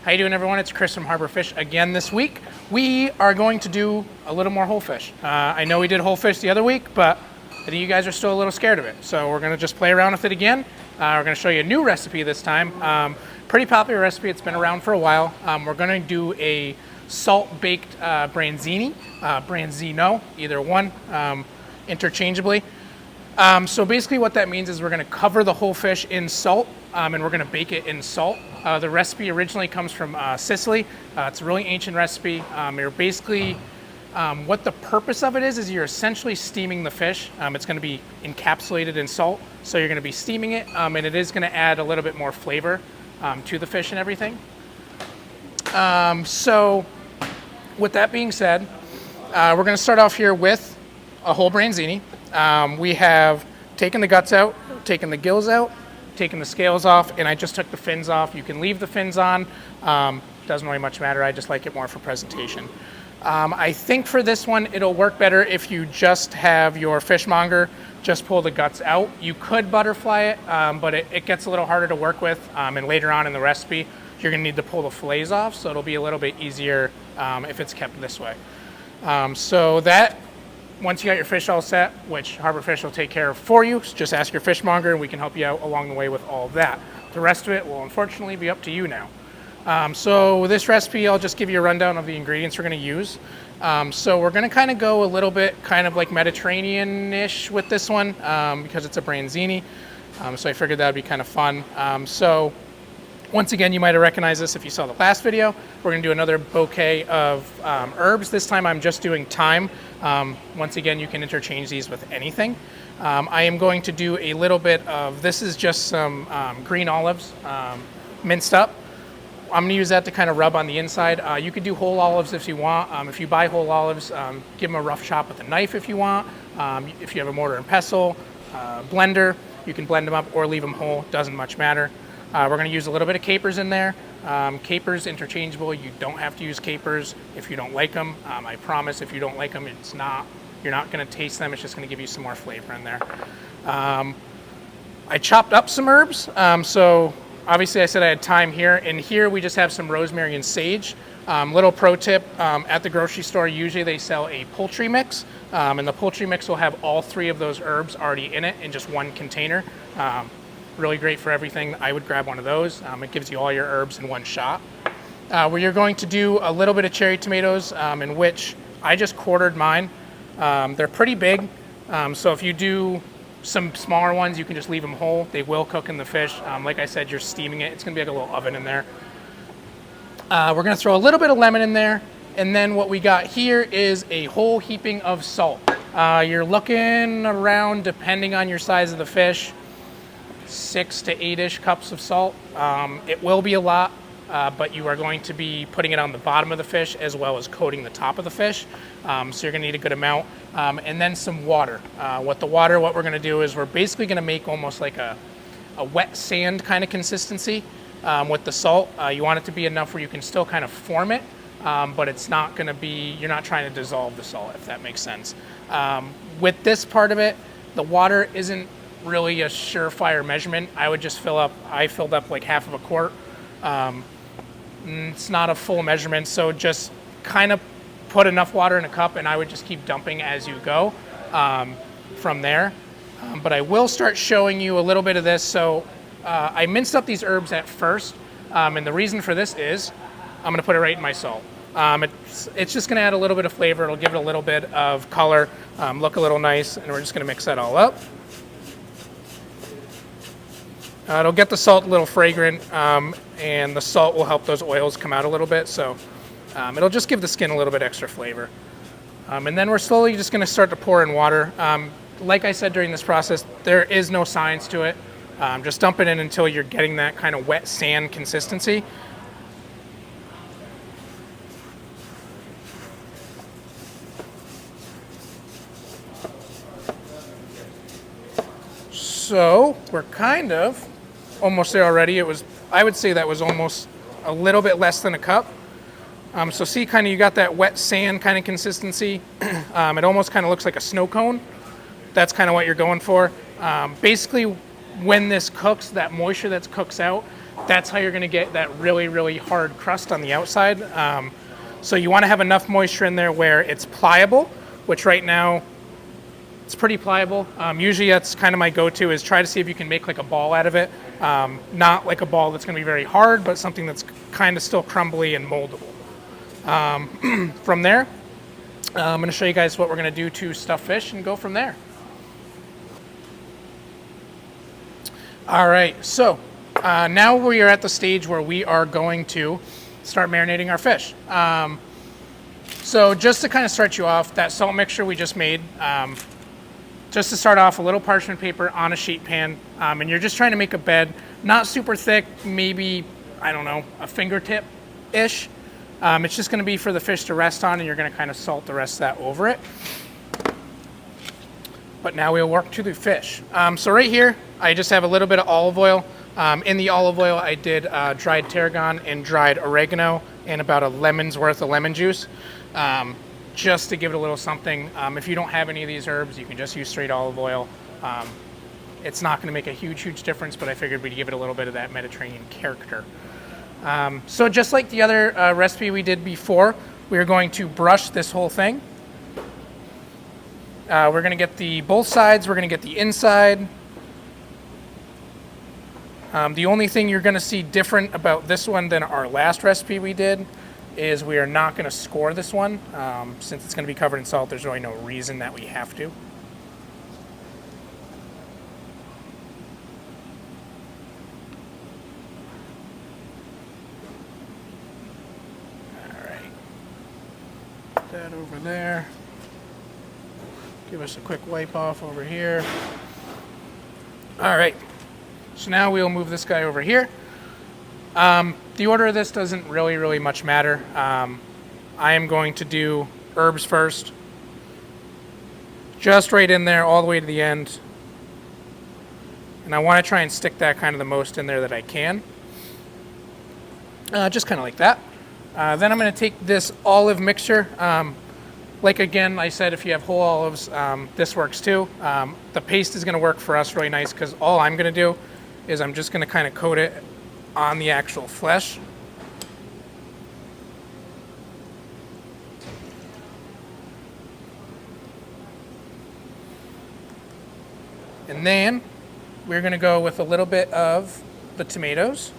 How you doing, everyone? It's Chris from Harbor Fish again this week. We are going to do a little more whole fish. I know we did whole fish the other week, but I think you guys are still a little scared of it. So we're going to just play around with it again. We're going to show you a new recipe this time. Pretty popular recipe. It's been around for a while. We're going to do a salt-baked branzino, either one, interchangeably. So basically what that means is we're going to cover the whole fish in salt and we're going to bake it in salt. The recipe originally comes from Sicily. It's a really ancient recipe. You're basically, what the purpose of it is you're essentially steaming the fish. It's going to be encapsulated in salt, so you're going to be steaming it, and it is going to add a little bit more flavor to the fish and everything. So with that being said, we're going to start off here with a whole branzini. We have taken the guts out, taken the gills out, taken the scales off, and I just took the fins off. You can leave the fins on. Doesn't really much matter. I just like it more for presentation. I think for this one, it'll work better if you just have your fishmonger just pull the guts out. You could butterfly it, but it gets a little harder to work with. And later on in the recipe, you're gonna need to pull the fillets off, so it'll be a little bit easier if it's kept this way. So that, once you got your fish all set, which Harbor Fish will take care of for you, just ask your fishmonger and we can help you out along the way with all of that. The rest of it will unfortunately be up to you now. So with this recipe, I'll just give you a rundown of the ingredients we're going to use. So we're going to kind of go a little bit kind of like Mediterranean-ish with this one because it's a branzini. So I figured that would be kind of fun. So once again, you might have recognized this if you saw the last video. We're going to do another bouquet of herbs. This time I'm just doing thyme. Once again, you can interchange these with anything. I am going to do a little bit of, this is just some green olives minced up. I'm going to use that to kind of rub on the inside. You could do whole olives if you want. If you buy whole olives, give them a rough chop with a knife if you want. If you have a mortar and pestle, blender, you can blend them up or leave them whole. Doesn't much matter. We're going to use a little bit of capers in there. Capers interchangeable. You don't have to use capers if you don't like them. I promise if you don't like them, you're not going to taste them. It's just going to give you some more flavor in there. I chopped up some herbs. So obviously I said I had thyme here. And here we just have some rosemary and sage. Little pro tip, at the grocery store, usually they sell a poultry mix. And the poultry mix will have all three of those herbs already in it in just one container. Really great for everything. I would grab one of those. It gives you all your herbs in one shot. We are going to do a little bit of cherry tomatoes, in which I just quartered mine. They're pretty big, so if you do some smaller ones, you can just leave them whole. They will cook in the fish. Like I said, you're steaming it. It's going to be like a little oven in there. We're going to throw a little bit of lemon in there, and then what we got here is a whole heaping of salt. You're looking around, depending on your size of the fish, 6 to 8-ish cups of salt. It will be a lot, but you are going to be putting it on the bottom of the fish as well as coating the top of the fish. So you're gonna need a good amount. And then some water. What we're gonna do is we're basically gonna make almost like a wet sand kind of consistency with the salt. You want it to be enough where you can still kind of form it, but it's not gonna be, you're not trying to dissolve the salt, if that makes sense. With this part of it, the water isn't really a surefire measurement. I would just I filled up like half of a quart. It's not a full measurement, so just kind of put enough water in a cup and I would just keep dumping as you go from there. But I will start showing you a little bit of this. So I minced up these herbs at first, and the reason for this is I'm gonna put it right in my salt. It's just gonna add a little bit of flavor. It'll give it a little bit of color, look a little nice, and we're just gonna mix that all up. It'll get the salt a little fragrant, and the salt will help those oils come out a little bit, so it'll just give the skin a little bit extra flavor. And then we're slowly just going to start to pour in water. Like I said during this process, there is no science to it. Just dump it in until you're getting that kind of wet sand consistency. So we're kind of almost there already. I would say that was almost a little bit less than a cup. So see, kind of you got that wet sand kind of consistency. It almost kind of looks like a snow cone. That's kind of what you're going for. Basically, when this cooks, that moisture that cooks out, That's how you're going to get that really, really hard crust on the outside. So you want to have enough moisture in there where it's pliable, which right now it's pretty pliable. Usually that's kind of my go-to, is try to see if you can make like a ball out of it. Not like a ball that's going to be very hard, but something that's kind of still crumbly and moldable. From there, I'm going to show you guys what we're going to do to stuff fish and go from there. All right, so now we are at the stage where we are going to start marinating our fish. So just to kind of start you off, that salt mixture we just made, just to start off, a little parchment paper on a sheet pan, and you're just trying to make a bed, not super thick, maybe, I don't know, a fingertip-ish. It's just going to be for the fish to rest on, and you're going to kind of salt the rest of that over it. But now we'll work to the fish. So right here, I just have a little bit of olive oil. In the olive oil, I did dried tarragon and dried oregano and about a lemon's worth of lemon juice, just to give it a little something. If you don't have any of these herbs, you can just use straight olive oil. It's not going to make a huge difference, but I figured we'd give it a little bit of that Mediterranean character. So just like the other recipe we did before, we're going to brush this whole thing. We're going to get both sides, we're going to get the inside. The only thing you're going to see different about this one than our last recipe we did is we are not going to score this one. Since it's going to be covered in salt, there's really no reason that we have to. All right. Put that over there. Give us a quick wipe off over here. All right. So now we'll move this guy over here. The order of this doesn't really much matter. I am going to do herbs first. Just right in there all the way to the end. And I want to try and stick that kind of the most in there that I can. Just kind of like that. Then I'm going to take this olive mixture. Like again, I said, if you have whole olives, this works too. The paste is going to work for us really nice because all I'm going to do is I'm just going to kind of coat it on the actual flesh. And then we're going to go with a little bit of the tomatoes.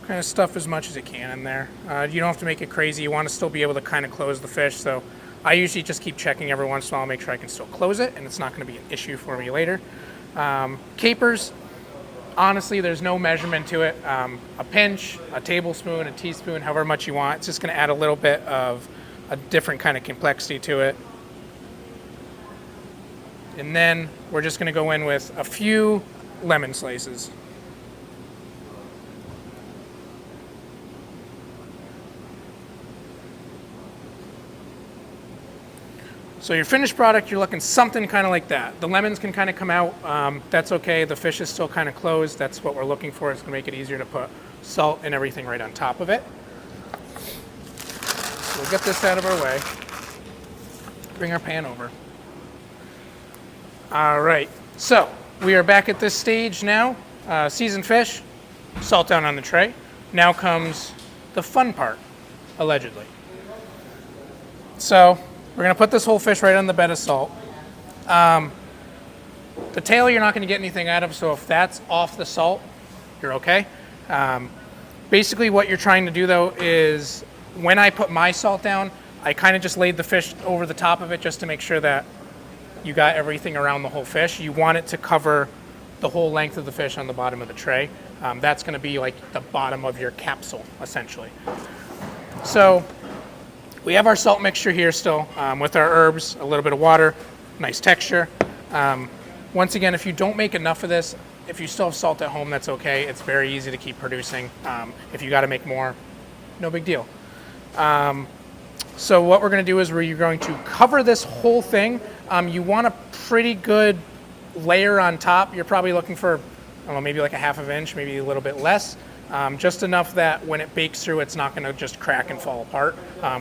Kind of stuff as much as you can in there. You don't have to make it crazy. You want to still be able to kind of close the fish. So I usually just keep checking every once in a while, make sure I can still close it, and it's not going to be an issue for me later. Capers, honestly, there's no measurement to it. A pinch, a tablespoon, a teaspoon, however much you want. It's just going to add a little bit of a different kind of complexity to it. And then we're just going to go in with a few lemon slices. So your finished product, you're looking something kind of like that. The lemons can kind of come out. That's okay. The fish is still kind of closed. That's what we're looking for. It's going to make it easier to put salt and everything right on top of it. So we'll get this out of our way. Bring our pan over. All right. So we are back at this stage now. Seasoned fish, salt down on the tray. Now comes the fun part, allegedly. So we're going to put this whole fish right on the bed of salt. The tail you're not going to get anything out of, so if that's off the salt, you're okay. Basically what you're trying to do though is when I put my salt down, I kind of just laid the fish over the top of it just to make sure that you got everything around the whole fish. You want it to cover the whole length of the fish on the bottom of the tray. That's going to be like the bottom of your capsule, essentially. So we have our salt mixture here still with our herbs, a little bit of water, nice texture. Once again, if you don't make enough of this, if you still have salt at home, that's okay. It's very easy to keep producing. If you got to make more, no big deal. So what we're going to do is you're going to cover this whole thing. You want a pretty good layer on top. You're probably looking for, I don't know, maybe like a half of an inch, maybe a little bit less. Just enough that when it bakes through, it's not going to just crack and fall apart.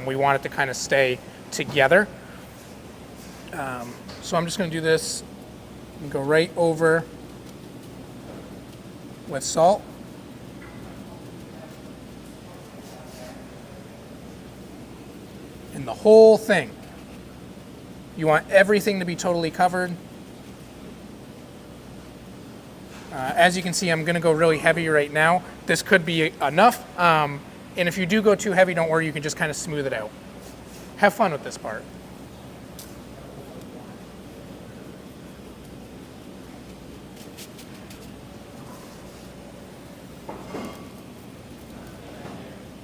We want it to kind of stay together. So I'm just going to do this and go right over with salt. And the whole thing. You want everything to be totally covered. As you can see, I'm going to go really heavy right now. This could be enough. And if you do go too heavy, don't worry, you can just kind of smooth it out. Have fun with this part.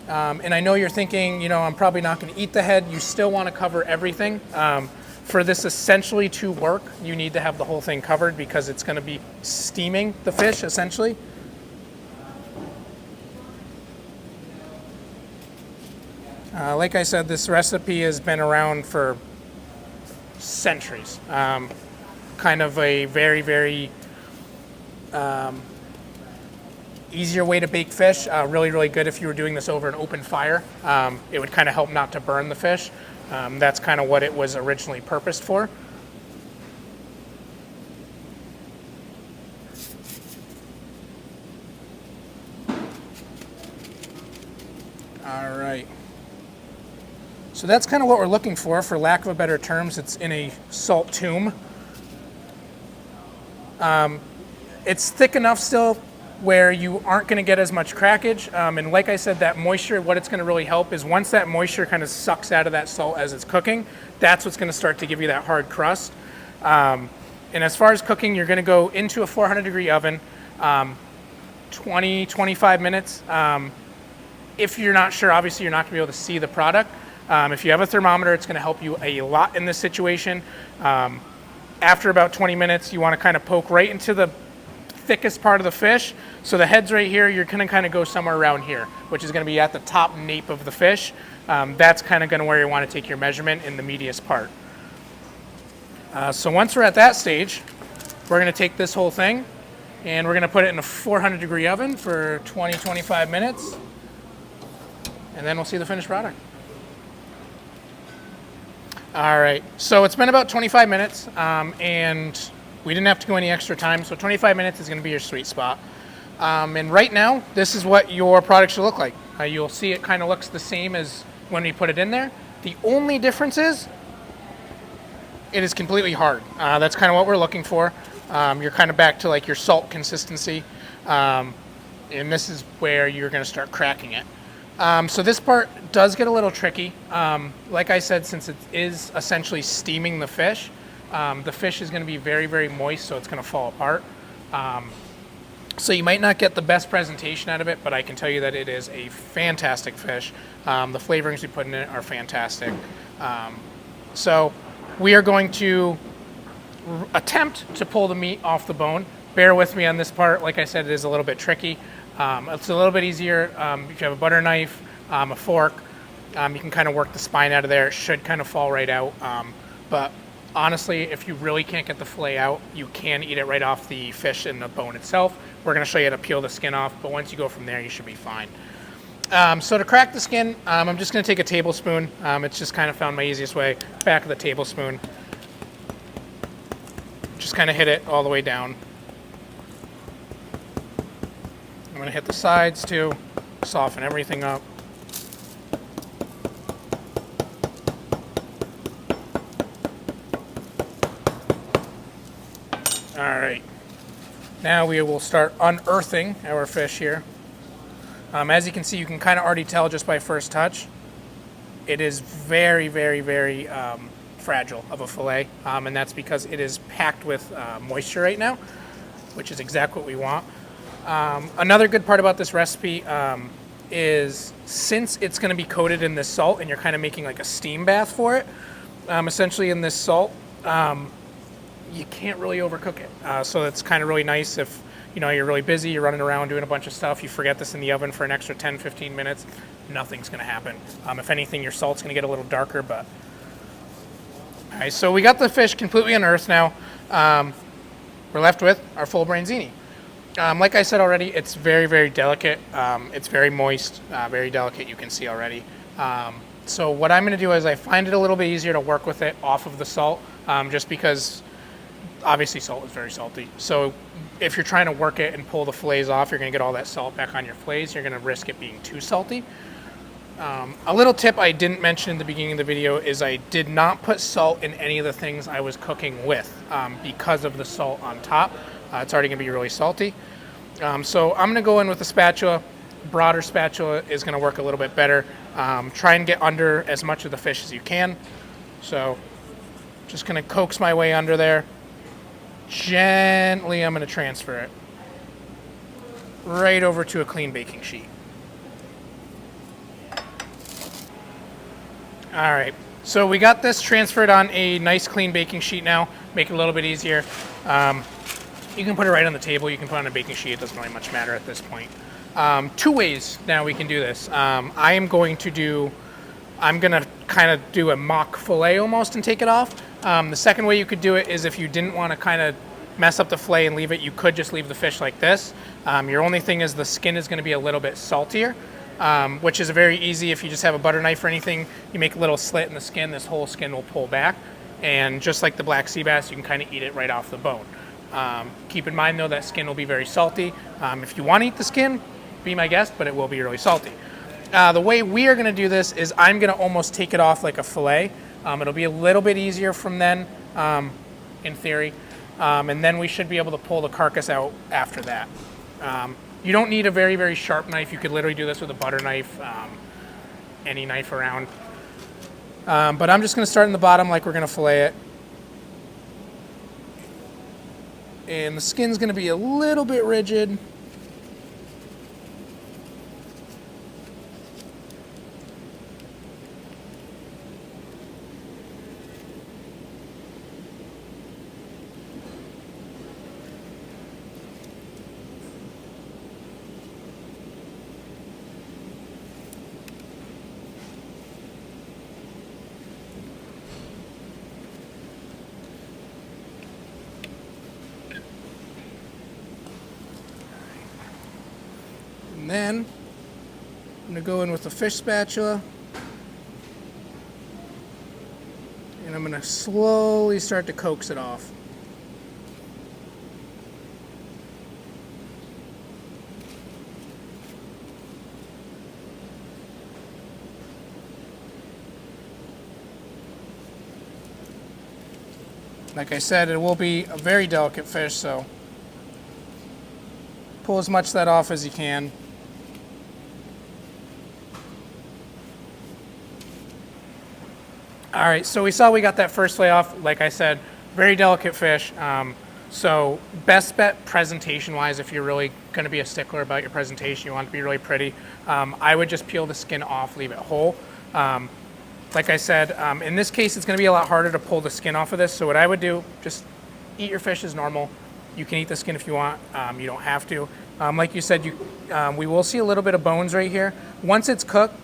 And I know you're thinking, I'm probably not going to eat the head. You still want to cover everything. For this essentially to work, you need to have the whole thing covered because it's going to be steaming the fish, essentially. Like I said, this recipe has been around for centuries. Kind of a very, very easier way to bake fish. Really, really good if you were doing this over an open fire. It would kind of help not to burn the fish. That's kind of what it was originally purposed for. All right. So that's kind of what we're looking for lack of a better terms. It's in a salt tomb. It's thick enough still where you aren't going to get as much crackage. And like I said, that moisture, what it's going to really help is once that moisture kind of sucks out of that salt as it's cooking, that's what's going to start to give you that hard crust. And as far as cooking, you're going to go into a 400-degree oven, 20, 25 minutes. If you're not sure, obviously you're not going to be able to see the product. If you have a thermometer, it's going to help you a lot in this situation. After about 20 minutes, you want to kind of poke right into the thickest part of the fish. So the head's right here, you're going to kind of go somewhere around here, which is going to be at the top nape of the fish. That's kind of going to where you want to take your measurement in the meatiest part. So once we're at that stage, we're going to take this whole thing and we're going to put it in a 400-degree oven for 20, 25 minutes. And then we'll see the finished product. All right, so it's been about 25 minutes, and we didn't have to go any extra time, so 25 minutes is going to be your sweet spot. And right now, this is what your product should look like. You'll see it kind of looks the same as when we put it in there. The only difference is it is completely hard. That's kind of what we're looking for. You're kind of back to like your salt consistency, and this is where you're going to start cracking it. So this part does get a little tricky. Like I said, since it is essentially steaming the fish is going to be very, very moist, so it's going to fall apart. So you might not get the best presentation out of it, but I can tell you that it is a fantastic fish. The flavorings we put in it are fantastic. So we are going to attempt to pull the meat off the bone. Bear with me on this part. Like I said, it is a little bit tricky. It's a little bit easier if you have a butter knife, a fork. You can kind of work the spine out of there. It should kind of fall right out. But honestly, if you really can't get the fillet out, you can eat it right off the fish and the bone itself. We're going to show you how to peel the skin off, but once you go from there, you should be fine. So to crack the skin, I'm just going to take a tablespoon. It's just kind of found my easiest way. Back of the tablespoon. Just kind of hit it all the way down. I'm going to hit the sides too, soften everything up. All right, now we will start unearthing our fish here. As you can see, you can kind of already tell just by first touch, it is very, very, very fragile of a fillet, and that's because it is packed with moisture right now, which is exactly what we want. Another good part about this recipe is since it's going to be coated in this salt and you're kind of making like a steam bath for it, essentially in this salt, you can't really overcook it. So it's kind of really nice if you're really busy, you're running around doing a bunch of stuff, you forget this in the oven for an extra 10, 15 minutes, nothing's going to happen. If anything, your salt's going to get a little darker, but... All right, so we got the fish completely unearthed now. We're left with our full branzini. Like I said already, it's very, very delicate. It's very moist, very delicate, you can see already. So what I'm going to do is I find it a little bit easier to work with it off of the salt. just because obviously salt is very salty. So if you're trying to work it and pull the fillets off, you're going to get all that salt back on your fillets. You're going to risk it being too salty. A little tip I didn't mention in the beginning of the video is I did not put salt in any of the things I was cooking with because of the salt on top. It's already going to be really salty. So I'm going to go in with a spatula. Broader spatula is going to work a little bit better. Try and get under as much of the fish as you can. So just going to coax my way under there. Gently, I'm going to transfer it right over to a clean baking sheet. All right, so we got this transferred on a nice clean baking sheet now. Make it a little bit easier. You can put it right on the table. You can put it on a baking sheet. It doesn't really much matter at this point. 2 ways now we can do this. I'm going to kind of do a mock fillet almost and take it off. The second way you could do it is if you didn't want to kind of mess up the fillet and leave it, you could just leave the fish like this. Your only thing is the skin is going to be a little bit saltier. Which is very easy. If you just have a butter knife or anything, you make a little slit in the skin, this whole skin will pull back. And just like the black sea bass, you can kind of eat it right off the bone. Keep in mind though, that skin will be very salty. If you want to eat the skin, be my guest, but it will be really salty. The way we are going to do this is I'm going to almost take it off like a fillet. It'll be a little bit easier from then, in theory. And then we should be able to pull the carcass out after that. You don't need a very, very sharp knife. You could literally do this with a butter knife, any knife around. But I'm just going to start in the bottom like we're going to fillet it. And the skin's going to be a little bit rigid. And then I'm going to go in with the fish spatula. And I'm going to slowly start to coax it off. Like I said, it will be a very delicate fish, so pull as much of that off as you can. All right, so we saw we got that first fillet off. Like I said, very delicate fish. So best bet presentation-wise, if you're really going to be a stickler about your presentation, you want it to be really pretty, I would just peel the skin off, leave it whole. Like I said, in this case, it's going to be a lot harder to pull the skin off of this. So what I would do, just eat your fish as normal. You can eat the skin if you want. You don't have to. Like you said, we will see a little bit of bones right here. Once it's cooked,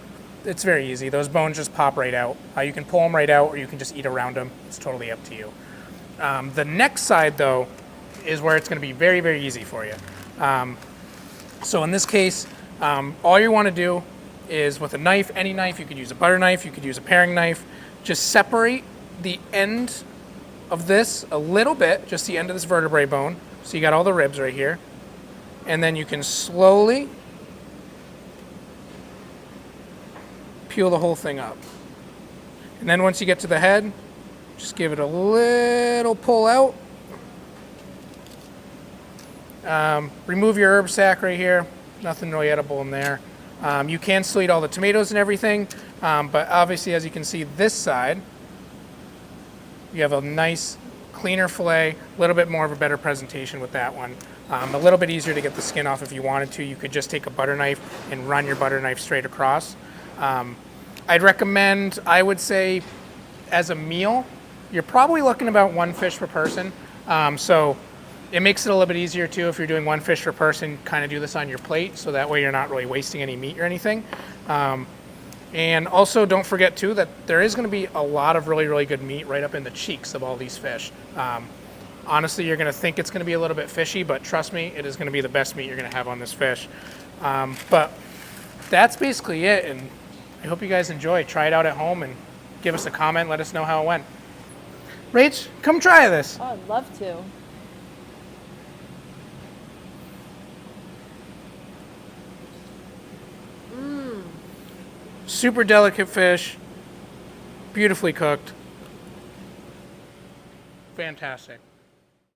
it's very easy. Those bones just pop right out. You can pull them right out, or you can just eat around them. It's totally up to you. The next side, though, is where it's going to be very, very easy for you. So in this case, all you want to do is with a knife, any knife, you could use a butter knife, you could use a paring knife, just separate the end of this a little bit, just the end of this vertebrae bone. So you got all the ribs right here. And then you can slowly peel the whole thing up. And then once you get to the head, just give it a little pull out. Remove your herb sack right here. Nothing really edible in there. You can still eat all the tomatoes and everything, but obviously, as you can see, this side, you have a nice, cleaner fillet, a little bit more of a better presentation with that one. A little bit easier to get the skin off if you wanted to. You could just take a butter knife and run your butter knife straight across. I'd recommend, I would say, as a meal, you're probably looking about 1 fish per person. So it makes it a little bit easier too if you're doing 1 fish per person, kind of do this on your plate, so that way you're not really wasting any meat or anything. And also don't forget too that there is going to be a lot of really, really good meat right up in the cheeks of all these fish. Honestly, you're going to think it's going to be a little bit fishy, but trust me, it is going to be the best meat you're going to have on this fish. But that's basically it, and I hope you guys enjoy. Try it out at home and give us a comment, let us know how it went. Rach, come try this. Oh, I'd love to. Super delicate fish, beautifully cooked. Fantastic.